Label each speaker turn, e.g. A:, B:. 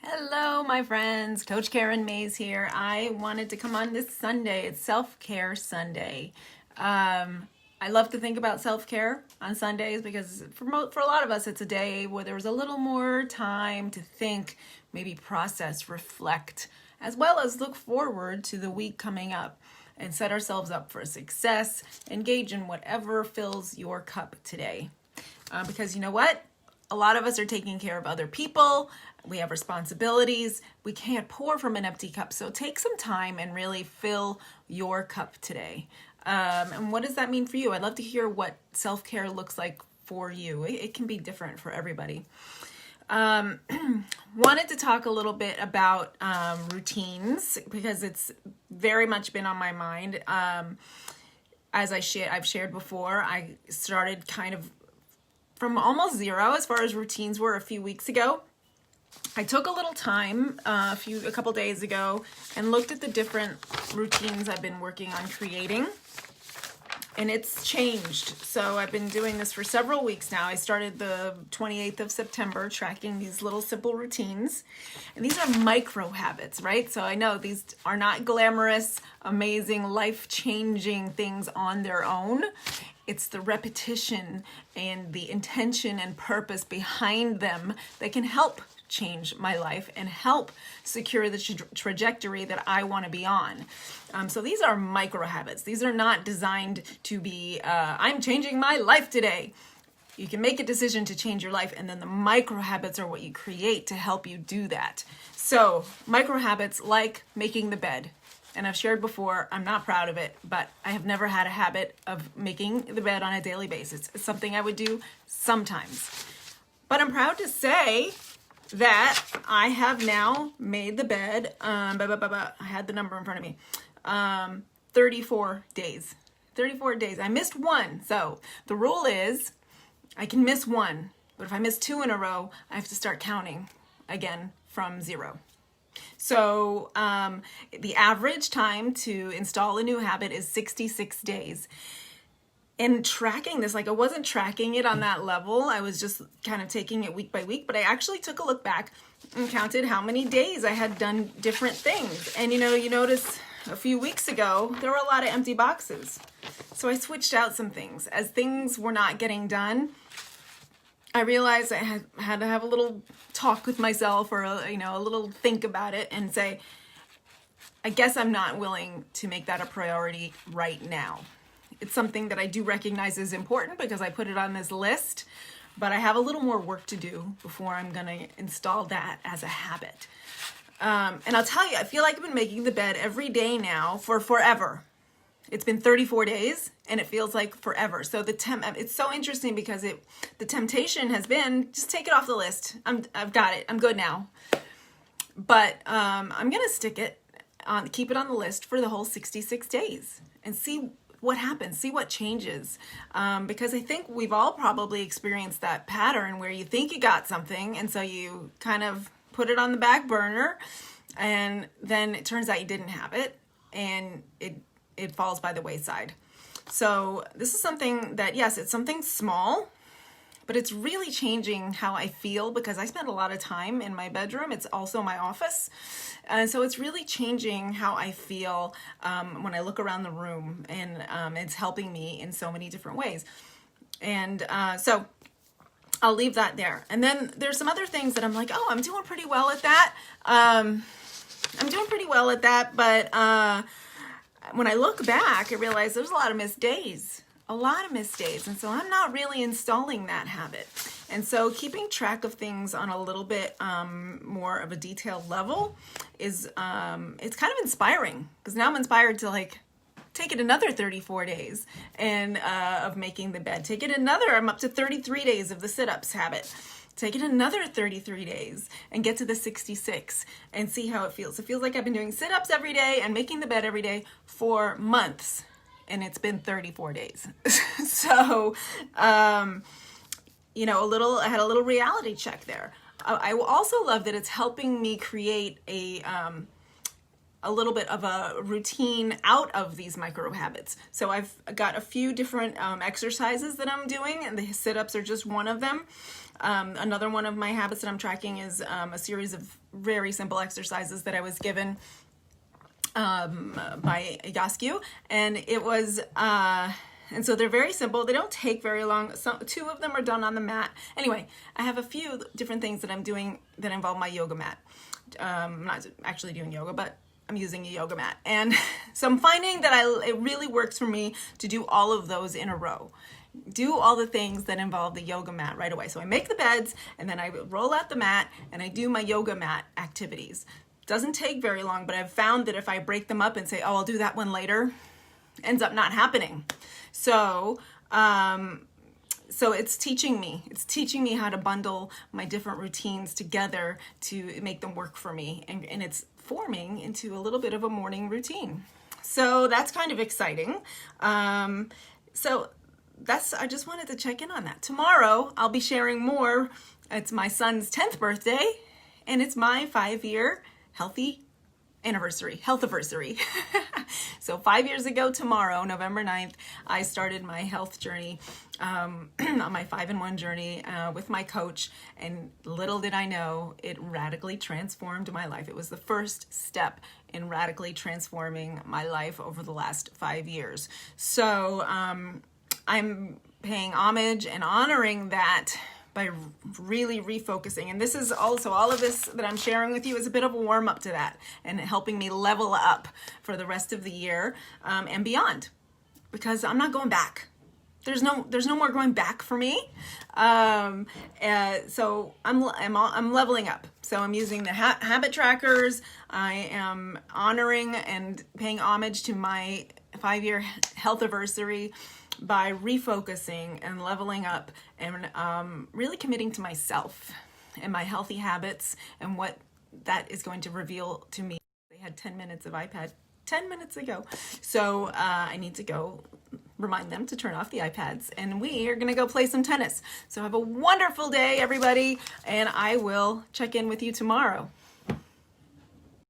A: Hello, my friends. Coach Karen Mays here. I wanted to come on this Sunday. It's Self-Care Sunday. I love to think about self-care on Sundays because for a lot of us, it's a day where there's a little more time to think, maybe process, reflect, as well as look forward to the week coming up and set ourselves up for success. Engage in whatever fills your cup today. Because you know what? A lot of us are taking care of other people. We have responsibilities. We can't pour from an empty cup. So take some time and really fill your cup today. And what does that mean for you? I'd love to hear what self-care looks like for you. It can be different for everybody. Wanted to talk a little bit about routines because it's very much been on my mind. As I've shared before, I started kind of from almost zero as far as routines were a few weeks ago. I took a little time a couple days ago and looked at the different routines I've been working on creating, and it's changed. So I've been doing this for several weeks now. I started the 28th of September tracking these little simple routines, and these are micro habits, right? So I know these are not glamorous, amazing, life-changing things on their own. It's the repetition and the intention and purpose behind them that can help change my life and help secure the trajectory that I want to be on. So these are micro habits. These are not designed to be, I'm changing my life today. You can make a decision to change your life, and then the micro habits are what you create to help you do that. So micro habits like making the bed. And I've shared before, I'm not proud of it, but I have never had a habit of making the bed on a daily basis. It's something I would do sometimes. But I'm proud to say that I have now made the bed, I had the number in front of me, 34 days. 34 days. I missed one. So the rule is I can miss one, but if I miss two in a row, I have to start counting again from zero. So the average time to install a new habit is 66 days. And tracking this, like I wasn't tracking it on that level. I was just kind of taking it week by week, but I actually took a look back and counted how many days I had done different things. And you notice a few weeks ago, there were a lot of empty boxes. So I switched out some things. As things were not getting done, I realized I had to have a little talk with myself or a little think about it and say, I guess I'm not willing to make that a priority right now. It's something that I do recognize is important because I put it on this list, but I have a little more work to do before I'm going to install that as a habit. And I'll tell you, I feel like I've been making the bed every day now for forever. It's been 34 days and it feels like forever. So it's so interesting because the temptation has been just take it off the list. I've got it. I'm good now. But I'm going to keep it on the list for the whole 66 days and see what happens, see what changes. Because I think we've all probably experienced that pattern where you think you got something and so you kind of put it on the back burner and then it turns out you didn't have it and it falls by the wayside. So this is something that, yes, it's something small, but it's really changing how I feel because I spend a lot of time in my bedroom. It's also my office. And so it's really changing how I feel when I look around the room, and it's helping me in so many different ways. And so I'll leave that there. And then there's some other things that I'm like, I'm doing pretty well at that. But when I look back, I realize there's a lot of missed days. And so I'm not really installing that habit. And so keeping track of things on a little bit more of a detailed level is, it's kind of inspiring because now I'm inspired to take it another 34 days and of making the bed. I'm up to 33 days of the sit-ups habit. Take it another 33 days and get to the 66 and see how it feels. It feels like I've been doing sit-ups every day and making the bed every day for months. And it's been 34 days. So, I had a little reality check there. I also love that it's helping me create a little bit of a routine out of these micro habits. So I've got a few different exercises that I'm doing, and the sit-ups are just one of them. Another one of my habits that I'm tracking is a series of very simple exercises that I was given by Yasku, and it was and so they're very simple. They don't take very long. Two of them are done on the mat. Anyway, I have a few different things that I'm doing that involve my yoga mat. I'm not actually doing yoga, but I'm using a yoga mat. And so I'm finding that it really works for me to do all of those in a row. Do all the things that involve the yoga mat right away. So I make the beds, and then I roll out the mat, and I do my yoga mat activities. Doesn't take very long, but I've found that if I break them up and say, oh, I'll do that one later, ends up not happening. So it's teaching me how to bundle my different routines together to make them work for me. And it's forming into a little bit of a morning routine. So that's kind of exciting. I just wanted to check in on that. Tomorrow, I'll be sharing more. It's my son's 10th birthday, and it's my 5-year health anniversary. So 5 years ago tomorrow, November 9th, I started my health journey, on my 5-in-1 journey with my coach, and little did I know, it radically transformed my life. It was the first step in radically transforming my life over the last 5 years. So I'm paying homage and honoring that by really refocusing. And this is also, all of this that I'm sharing with you is a bit of a warm up to that, and helping me level up for the rest of the year and beyond, because I'm not going back. There's no more going back for me. So I'm leveling up. So I'm using the habit trackers. I am honoring and paying homage to my 5-year health anniversary by refocusing and leveling up, and really committing to myself and my healthy habits and what that is going to reveal to me. They had 10 minutes of iPad 10 minutes ago. So I need to go remind them to turn off the iPads, and we are going to go play some tennis. So have a wonderful day, everybody, and I will check in with you tomorrow.